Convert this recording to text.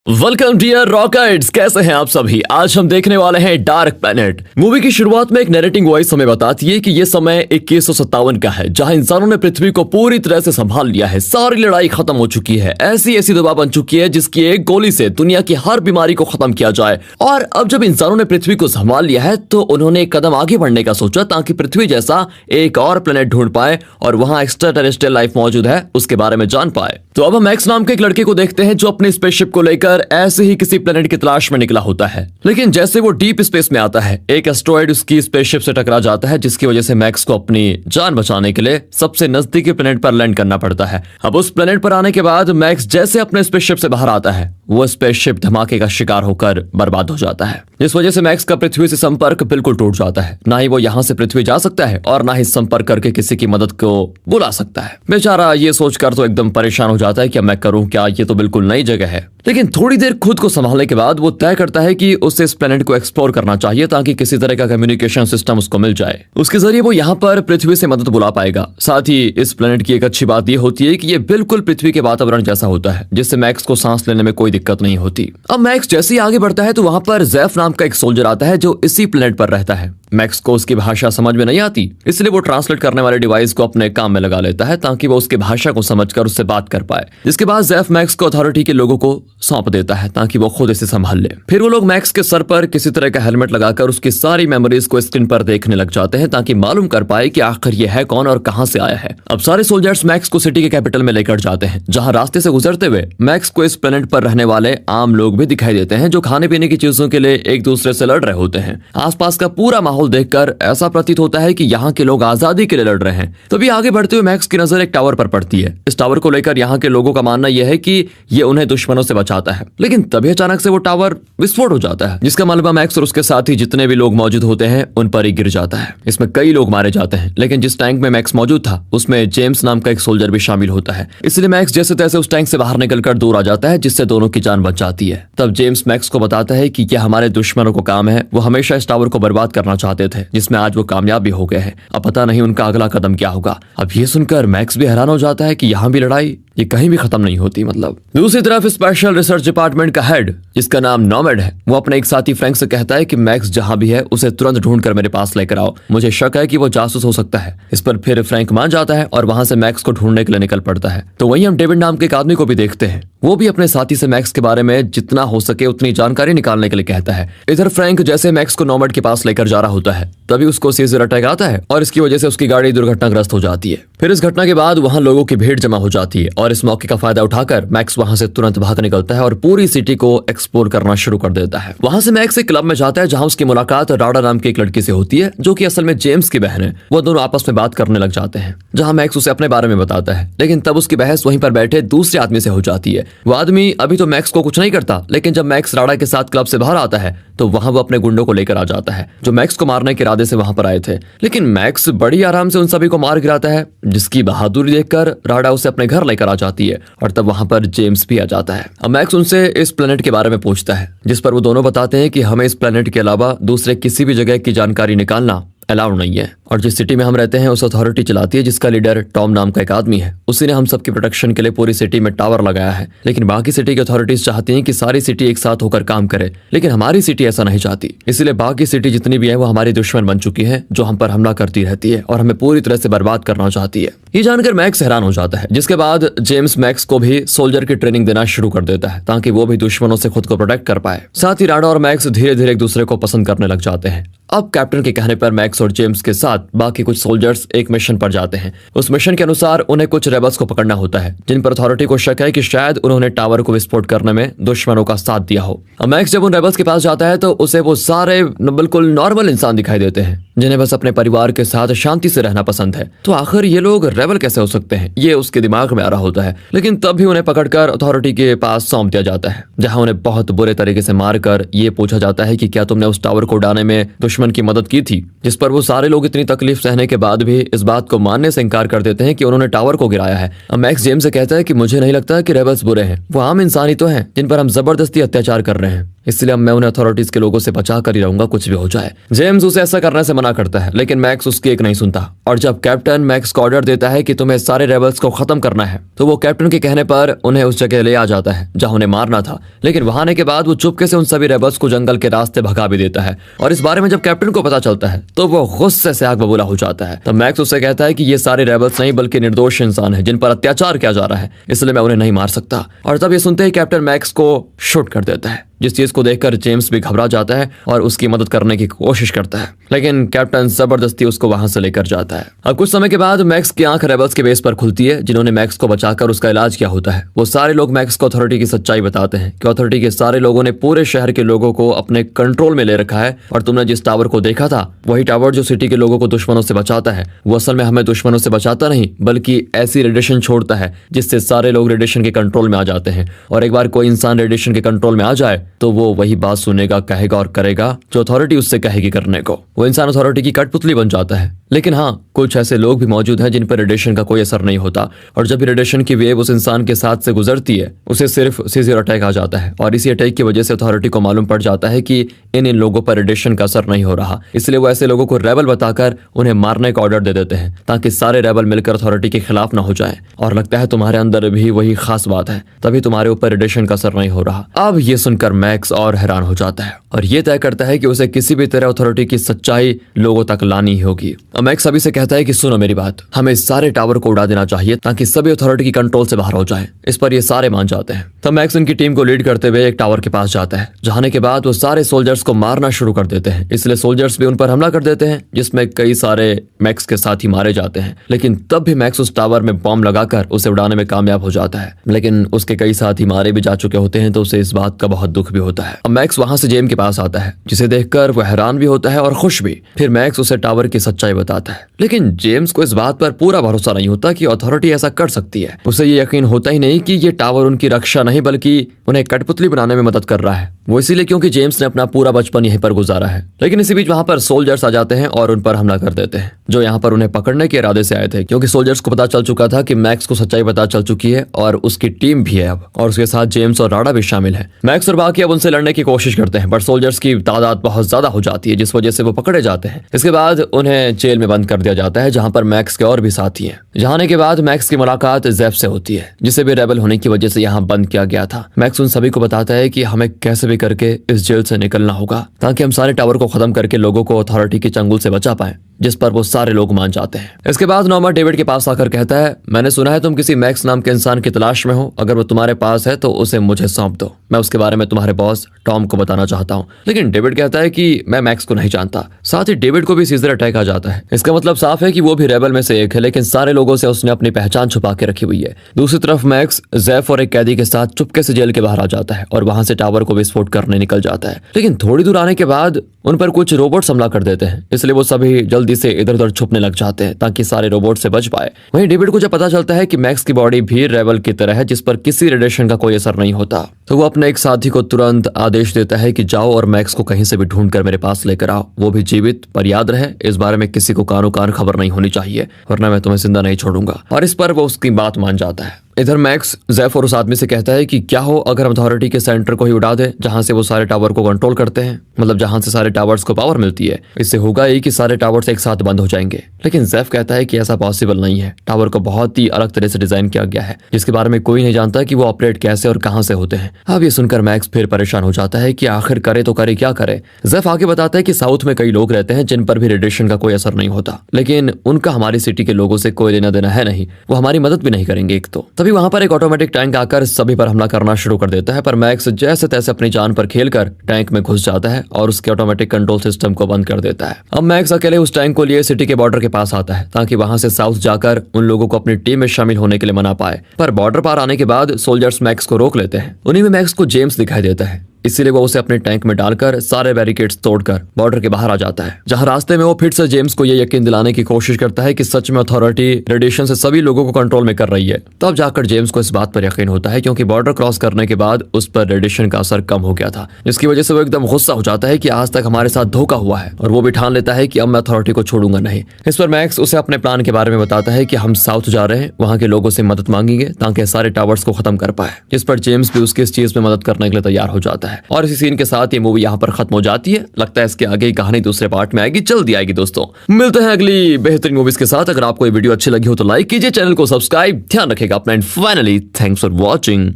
Welcome dear rockets, कैसे हैं आप सभी। आज हम देखने वाले हैं डार्क प्लैनेट। मूवी की शुरुआत में एक नरेटिंग वॉइस हमें बताती है कि ये समय 2157 का है, जहां इंसानों ने पृथ्वी को पूरी तरह से संभाल लिया है। सारी लड़ाई खत्म हो चुकी है, ऐसी ऐसी दवा बन चुकी है जिसकी एक गोली से दुनिया की हर बीमारी को खत्म किया जाए। और अब जब इंसानों ने पृथ्वी को संभाल लिया है तो उन्होंने एक कदम आगे बढ़ने का सोचा, ताकि पृथ्वी जैसा एक और प्लेनेट ढूंढ पाए और वहां एक्स्ट्रा टेरेस्ट्रियल लाइफ मौजूद है उसके बारे में जान पाए। तो अब हम मैक्स नाम के एक लड़के को देखते हैं जो अपने स्पेसशिप को लेकर ऐसे ही किसी प्लेनेट की तलाश में निकला होता है। लेकिन जैसे वो डीप स्पेस में आता है, एक एस्ट्रॉइड उसकी स्पेसशिप से टकरा जाता है, जिसकी वजह से मैक्स को अपनी जान बचाने के लिए सबसे नजदीकी प्लेनेट पर लैंड करना पड़ता है। अब उस प्लेनेट पर आने के बाद मैक्स जैसे अपने स्पेसशिप से बाहर आता है, वो स्पेसशिप धमाके का शिकार होकर बर्बाद हो जाता है, जिस वजह से मैक्स का पृथ्वी से संपर्क बिल्कुल टूट जाता है। ना ही वो यहाँ से पृथ्वी जा सकता है और ना ही संपर्क करके किसी की मदद को बुला सकता है। बेचारा ये सोचकर तो एकदम परेशान हो जाता है कि मैं करूं क्या, ये तो बिल्कुल नई जगह है। लेकिन थोड़ी देर खुद को संभालने के बाद वो तय करता है कि उसे इस प्लेनेट को एक्सप्लोर करना चाहिए, ताकि किसी तरह का कम्युनिकेशन सिस्टम उसको मिल जाए। उसके जरिए वो यहाँ पर पृथ्वी से मदद बुला पाएगा। साथ ही इस प्लेनेट की एक अच्छी बात ये होती है कि ये बिल्कुल पृथ्वी के वातावरण जैसा होता है, जिससे मैक्स को सांस लेने में कोई दिक्कत नहीं होती। अब मैक्स जैसे ही आगे बढ़ता है तो वहां पर जैफ नाम का एक सोल्जर आता है जो इसी प्लेनेट पर रहता है। मैक्स को उसकी भाषा समझ में नहीं आती, इसलिए वो ट्रांसलेट करने वाले डिवाइस को अपने काम में लगा लेता है, ताकि वो उसकी भाषा को समझकर उससे बात कर पाए। जिसके बाद जैफ मैक्स को अथॉरिटी के लोगों को सौंप देता है, ताकि वो खुद इसे संभाल ले। फिर वो लोग मैक्स के सर पर किसी तरह का हेलमेट लगाकर उसकी सारी मेमोरीज को स्क्रीन पर देखने लग जाते हैं, ताकि मालूम कर पाए कि आखिर ये है कौन और कहां से आया है। अब सारे सोल्जर्स मैक्स को सिटी के कैपिटल में लेकर जाते हैं, जहां रास्ते से गुजरते हुए मैक्स को इस प्लेनेट पर रहने वाले आम लोग भी दिखाई देते हैं, जो खाने पीने की चीजों के लिए एक दूसरे से लड़ रहे होते हैं। आसपास का पूरा माहौल देखकर ऐसा प्रतीत होता है कि यहाँ के लोग आजादी के लिए लड़ रहे हैं। तभी आगे बढ़ते हुए मैक्स की नजर एक टावर पर पड़ती है। इस टावर को लेकर यहाँ के लोगों का मानना यह है कि ये उन्हें दुश्मनों से बचाता है। लेकिन तभी अचानक से वो टावर विस्फोट हो जाता है, जिसका मलबा मैक्स और उसके साथ ही जितने भी लोग मौजूद होते हैं उन पर ही गिर जाता है। इसमें कई लोग मारे जाते हैं, लेकिन जिस टैंक में मैक्स मौजूद था उसमें जेम्स नाम का एक सोल्जर भी शामिल होता है। इसलिए मैक्स जैसे तैसे उस टैंक से बाहर निकलकर दूर आ जाता है, जिससे दोनों की जान बच जाती है। तब जेम्स मैक्स को बताता है कि यह हमारे दुश्मनों को काम है, वो हमेशा इस टावर को बर्बाद करना चाहते थे, जिसमें आज वो कामयाब भी हो गए हैं। अब पता नहीं उनका अगला कदम क्या होगा। अब ये सुनकर मैक्स भी हैरान हो जाता है कि यहाँ भी लड़ाई ये कहीं भी खत्म नहीं होती। मतलब दूसरी तरफ स्पेशल रिसर्च डिपार्टमेंट का हेड, जिसका नाम नॉमेड है, वो अपने एक साथी फ्रैंक से कहता है कि मैक्स जहां भी है उसे तुरंत ढूंढकर मेरे पास लेकर आओ, मुझे शक है कि वो जासूस हो सकता है। इस पर फिर फ्रैंक मान जाता है और वहां से मैक्स को ढूंढने के लिए निकल पड़ता है। तो वहीं हम डेविड नाम के एक आदमी को भी देखते हैं, वो भी अपने साथी से मैक्स के बारे में जितना हो सके उतनी जानकारी निकालने के लिए कहता है। इधर फ्रैंक जैसे मैक्स को नॉमेड के पास लेकर जा रहा होता है, तभी उसको सीजर अटैक आता है और इसकी वजह से उसकी गाड़ी दुर्घटनाग्रस्त हो जाती है। फिर इस घटना के बाद वहां लोगों की भीड़ जमा हो जाती है और इस मौके का फायदा उठाकर मैक्स वहां से तुरंत भाग निकलता है और पूरी सिटी को एक्सप्लोर करना शुरू कर देता है। वहां से मैक्स एक क्लब में जाता है, जहां उसकी मुलाकात राडा नाम की एक लड़की से होती है, जो कि असल में जेम्स की बहन है। वो दोनों आपस में बात करने लग जाते हैं, जहां मैक्स उसे अपने बारे में बताता है। लेकिन तब उसकी बहस वहीं पर बैठे दूसरे आदमी से हो जाती है। वो आदमी अभी तो मैक्स को कुछ नहीं करता, लेकिन जब मैक्स राडा के साथ क्लब से बाहर आता है तो वहां वो अपने गुंडों को लेकर आ जाता है, जो मैक्स को मारने के इरादे से वहां पर आए थे। लेकिन मैक्स बड़ी आराम से उन सभी को मार गिराता है, जिसकी बहादुरी देखकर राडा उसे अपने घर लेकर आ जाती है और तब वहां पर जेम्स भी आ जाता है। अब मैक्स उनसे इस प्लेनेट के बारे में पूछता है, जिस पर वो दोनों बताते हैं कि हमें इस प्लेनेट के अलावा दूसरे किसी भी जगह की जानकारी निकालना अलाउड नहीं है, और जिस सिटी में हम रहते हैं उस अथॉरिटी चलाती है, जिसका लीडर टॉम नाम का एक आदमी है। उसी ने हम सबकी प्रोटेक्शन के लिए पूरी सिटी में टावर लगाया है। लेकिन बाकी सिटी की अथॉरिटीज चाहती हैं कि सारी सिटी एक साथ होकर काम करे, लेकिन हमारी सिटी ऐसा नहीं चाहती। इसलिए बाकी सिटी जितनी भी है वो हमारी दुश्मन बन चुकी है, जो हम पर हमला करती रहती है और हमें पूरी तरह से बर्बाद करना चाहती है। ये जानकर मैक्स हैरान हो जाता है, जिसके बाद जेम्स मैक्स को भी सोल्जर की ट्रेनिंग देना शुरू कर देता है, ताकि वो भी दुश्मनों से खुद को प्रोटेक्ट कर पाए। साथ ही राडा और मैक्स धीरे धीरे एक दूसरे को पसंद करने लग जाते हैं। अब कैप्टन के कहने पर मैक्स और जेम्स के साथ बाकी कुछ सोल्जर्स एक मिशन पर जाते हैं। उस मिशन के अनुसार उन्हें कुछ रेबल्स को पकड़ना होता है, जिन पर अथॉरिटी को शक है कि शायद उन्होंने टावर को विस्फोट करने में दुश्मनों का साथ दिया हो। अब मैक्स जब उन रेबल्स के पास जाता है तो उसे वो सारे बिल्कुल नॉर्मल इंसान दिखाई देते हैं, जिन्हें बस अपने परिवार के साथ शांति से रहना पसंद है। तो आखिर ये लोग रेबल कैसे हो सकते हैं, ये उसके दिमाग में आ रहा होता है। लेकिन तब भी उन्हें पकड़कर अथॉरिटी के पास सौंप दिया जाता है, जहां उन्हें बहुत बुरे तरीके से मारकर ये पूछा जाता है कि क्या तुमने उस टावर को उड़ाने में दुश्मन की मदद की थी। जिस पर वो सारे लोग इतनी तकलीफ सहने के बाद भी इस बात को मानने से इनकार कर देते हैं कि उन्होंने टावर को गिराया है। अब मैक्स जेम्स से कहता है कि मुझे नहीं लगता कि रेबल्स बुरे हैं, वो आम इंसान ही तो हैं जिन पर हम जबरदस्ती अत्याचार कर रहे हैं। इसलिए अब मैं उन्हें अथॉरिटीज के लोगों से बचा कर ही रहूंगा, कुछ भी हो जाए। जेम्स उसे ऐसा करने से मना करता है, लेकिन मैक्स उसकी एक नहीं सुनता। और जब कैप्टन मैक्स को ऑर्डर देता है कि तुम्हें सारे रेबल्स को खत्म करना है, तो वो कैप्टन के कहने पर उन्हें उस जगह ले आ जाता है जहां उन्हें मारना था। लेकिन वहां आने के बाद वो चुपके से उन सभी रेबल्स को जंगल के रास्ते भगा भी देता है। और इस बारे में जब कैप्टन को पता चलता है तो वो गुस्से से आग बबूला हो जाता है। तब मैक्स उससे कहता है कि ये सारे रेबल्स नहीं बल्कि निर्दोष इंसान है जिन पर अत्याचार किया जा रहा है, इसलिए मैं उन्हें नहीं मार सकता। और तब ये सुनते ही कैप्टन मैक्स को शूट कर देता है, जिस चीज को देखकर जेम्स भी घबरा जाता है और उसकी मदद करने की कोशिश करता है। लेकिन कैप्टन जबरदस्ती उसको वहां से लेकर जाता है। अब कुछ समय के बाद मैक्स की आंख रेबल्स के बेस पर खुलती है जिन्होंने मैक्स को बचाकर उसका इलाज किया होता है। वो सारे लोग मैक्स को अथॉरिटी की सच्चाई बताते हैं कि अथॉरिटी के सारे लोगों ने पूरे शहर के लोगों को अपने कंट्रोल में ले रखा है, और तुमने जिस टावर को देखा था वही टावर जो सिटी के लोगों को दुश्मनों से बचाता है, वो असल में हमें दुश्मनों से बचाता नहीं बल्कि ऐसी रेडिएशन छोड़ता है जिससे सारे लोग रेडिएशन के कंट्रोल में आ जाते हैं। और एक बार कोई इंसान रेडिएशन के कंट्रोल में आ जाए तो वो वही बात सुनेगा, कहेगा और करेगा जो अथॉरिटी उससे कहेगी करने को। वो इंसान अथॉरिटी की कठपुतली बन जाता है। लेकिन हाँ, कुछ ऐसे लोग भी मौजूद हैं जिन पर रेडिएशन का कोई असर नहीं होता, और जब भी रेडिएशन की वेव उस इंसान के साथ से गुजरती है उसे सिर्फ सीजर अटैक आ जाता है। और इसी अटैक की वजह से अथॉरिटी को मालूम पड़ जाता है कि इन लोगों पर रेडिएशन का असर नहीं हो रहा, इसलिए वो ऐसे लोगों को रेबल बताकर उन्हें मारने का ऑर्डर दे देते हैं ताकि सारे रेबल मिलकर अथॉरिटी के खिलाफ ना हो जाए। और लगता है तुम्हारे अंदर भी वही खास बात है, तभी तुम्हारे ऊपर रेडिएशन का असर नहीं हो रहा। अब ये सुनकर मैक्स और हैरान हो जाता है और ये तय करता है कि उसे किसी भी तरह अथॉरिटी की सच्चाई लोगों तक लानी ही होगी। मैक्स अभी से कहता है कि सुनो मेरी बात, हमें इस सारे टावर को उड़ा देना चाहिए ताकि सभी अथॉरिटी की कंट्रोल से बाहर हो जाए। इस पर ये सारे मान जाते हैं। तब मैक्स उनकी टीम को लीड करते हुए एक टावर के पास जाता है। जाने के बाद वो सारे सोल्जर्स को मारना शुरू कर देते हैं, इसलिए सोल्जर्स भी उन पर हमला कर देते हैं, जिसमें कई सारे मैक्स के साथ ही मारे जाते हैं। लेकिन तब भी मैक्स उस टावर में बॉम्ब लगाकर उसे उड़ाने में कामयाब हो जाता है। लेकिन उसके कई साथी मारे भी जा चुके होते हैं, तो उसे इस बात का बहुत दुख भी होता है। अब मैक्स वहां से जेम के पास आता है, जिसे देखकर वह हैरान भी होता है और खुश भी। फिर मैक्स उसे टावर की सच्चाई बताता है, लेकिन जेम्स को इस बात पर पूरा भरोसा नहीं होता कि अथॉरिटी ऐसा कर सकती है। उसे ये यकीन होता ही नहीं कि ये टावर उनकी रक्षा नहीं बल्कि उन्हें कठपुतली बनाने में मदद कर रहा है। वो इसीलिए क्योंकि जेम्स ने अपना पूरा बचपन यहीं पर गुजारा है। लेकिन इसी बीच वहां पर सोल्जर्स आ जाते हैं और उन पर हमला कर देते हैं, जो यहाँ पर उन्हें पकड़ने के इरादे से आए थे, क्योंकि सोल्जर्स को पता चल चुका था कि मैक्स को सच्चाई पता चल चुकी है और उसकी टीम भी है अब, और उसके साथ जेम्स और राडा भी शामिल है। मैक्स और बाकी अब उनसे लड़ने की कोशिश करते हैं, बट सोल्जर्स की तादाद बहुत ज्यादा हो जाती है, जिस वजह से वो पकड़े जाते हैं। इसके बाद उन्हें जेल में बंद कर दिया जाता है, जहां पर मैक्स के और भी साथी हैं। यहाँ आने के बाद मैक्स की मुलाकात जेफ से होती है, जिसे भी रेबल होने की वजह से यहाँ बंद किया गया था। मैक्स उन सभी को बताता है कि हमें कैसे भी करके इस जेल से निकलना होगा ताकि हम सारे टावर को खत्म करके लोगों को अथॉरिटी के चंगुल से बचा पाएं, जिस पर वो सारे लोग मान जाते हैं। इसके बाद नॉर्मा डेविड के पास आकर कहता है, मैंने सुना है तुम किसी मैक्स नाम के इंसान की तलाश में हो, अगर वो तुम्हारे पास है तो उसे मुझे सौंप दो, मैं उसके बारे में तुम्हारे बॉस टॉम को बताना चाहता हूँ। लेकिन डेविड कहता है कि मैं मैक्स को नहीं जानता। साथ ही डेविड को भी सीजर अटैक आ जाता है। इसका मतलब साफ है कि वो भी रेबल में से एक है, लेकिन सारे लोगों से उसने अपनी पहचान छुपा के रखी हुई है। दूसरी तरफ मैक्स जेफ और एक कैदी के साथ चुपके से जेल के बाहर आ जाता है और वहां से टावर को विस्फोट करने निकल जाता है। लेकिन थोड़ी दूर आने के बाद उन पर कुछ रोबोट्स हमला कर देते हैं, इसलिए वो सभी जल्दी से इधर उधर छुपने लग जाते हैं ताकि सारे रोबोट से बच पाए। वहीं डेविड को जब पता चलता है कि मैक्स की बॉडी भी रेबल की तरह है, जिस पर किसी रेडिएशन का कोई असर नहीं होता, तो वो अपने एक साथी को तुरंत आदेश देता है कि जाओ और मैक्स को कहीं से भी ढूंढ कर मेरे पास लेकर आओ, वो भी जीवित। पर याद रहे, इस बारे में किसी को कानो कान खबर नहीं होनी चाहिए, वरना मैं तुम्हें जिंदा नहीं छोड़ूंगा। और इस पर वो उसकी बात मान जाता है। इधर मैक्स जेफ और उस आदमी से कहता है कि क्या हो अगर हम अथॉरिटी के सेंटर को ही उड़ा दे, जहां से वो सारे टावर को कंट्रोल करते हैं, मतलब जहां से सारे टावर्स को पावर मिलती है। इससे होगा ही कि सारे टावर्स एक साथ बंद हो जाएंगे। लेकिन जेफ कहता है कि ऐसा पॉसिबल नहीं है, टावर को बहुत ही अलग तरह से डिजाइन किया गया है, जिसके बारे में कोई नहीं जानता कि वो ऑपरेट कैसे और कहां से होते हैं। अब ये सुनकर मैक्स फिर परेशान हो जाता है कि आखिर करे तो करे क्या करे। जेफ आगे बताता है कि साउथ में कई लोग रहते हैं जिन पर भी रेडिएशन का कोई असर नहीं होता, लेकिन उनका हमारी सिटी के लोगों से कोई लेना देना है नहीं, वो हमारी मदद भी नहीं करेंगे। एक तो तभी वहां पर एक ऑटोमेटिक टैंक आकर सभी पर हमला करना शुरू कर देता है, पर मैक्स जैसे तैसे अपनी जान पर खेलकर टैंक में घुस जाता है और उसके ऑटोमेटिक कंट्रोल सिस्टम को बंद कर देता है। अब मैक्स अकेले उस टैंक को लिए सिटी के बॉर्डर के पास आता है ताकि वहां से साउथ जाकर उन लोगों को अपनी टीम में शामिल होने के लिए मना पाए। पर बॉर्डर पार आने के बाद सोल्जर्स मैक्स को रोक लेते हैं। उन्हीं में मैक्स को जेम्स दिखाई देता है, इसीलिए वो उसे अपने टैंक में डालकर सारे बैरिकेड्स तोड़कर बॉर्डर के बाहर आ जाता है, जहां रास्ते में वो फिर से जेम्स को ये यकीन दिलाने की कोशिश करता है कि सच में अथॉरिटी रेडिएशन से सभी लोगों को कंट्रोल में कर रही है। तब जाकर जेम्स को इस बात पर यकीन होता है, क्योंकि बॉर्डर क्रॉस करने के बाद उस पर रेडिएशन का असर कम हो गया था, जिसकी वजह से वो एकदम गुस्सा हो जाता है कि आज तक हमारे साथ धोखा हुआ है, और वो भी ठान लेता है कि अब मैं अथॉरिटी को छोड़ूंगा नहीं। इस पर मैक्स उसे अपने प्लान के बारे में बताता है कि हम साउथ जा रहे हैं, वहां के लोगों से मदद मांगेंगे ताकि सारे टावर्स को खत्म कर पाए, जिस पर जेम्स भी उसकी इस चीज में मदद करने के लिए तैयार हो जाता है। है और इसी सीन के साथ ये मूवी यहाँ पर खत्म हो जाती है। लगता है इसके आगे की कहानी दूसरे पार्ट में आएगी, जल्दी आएगी। दोस्तों मिलते हैं अगली बेहतरीन मूवीज के साथ। अगर आपको ये वीडियो अच्छी लगी हो तो लाइक कीजिए, चैनल को सब्सक्राइब, ध्यान रखेगा अपना, and finally thanks for watching.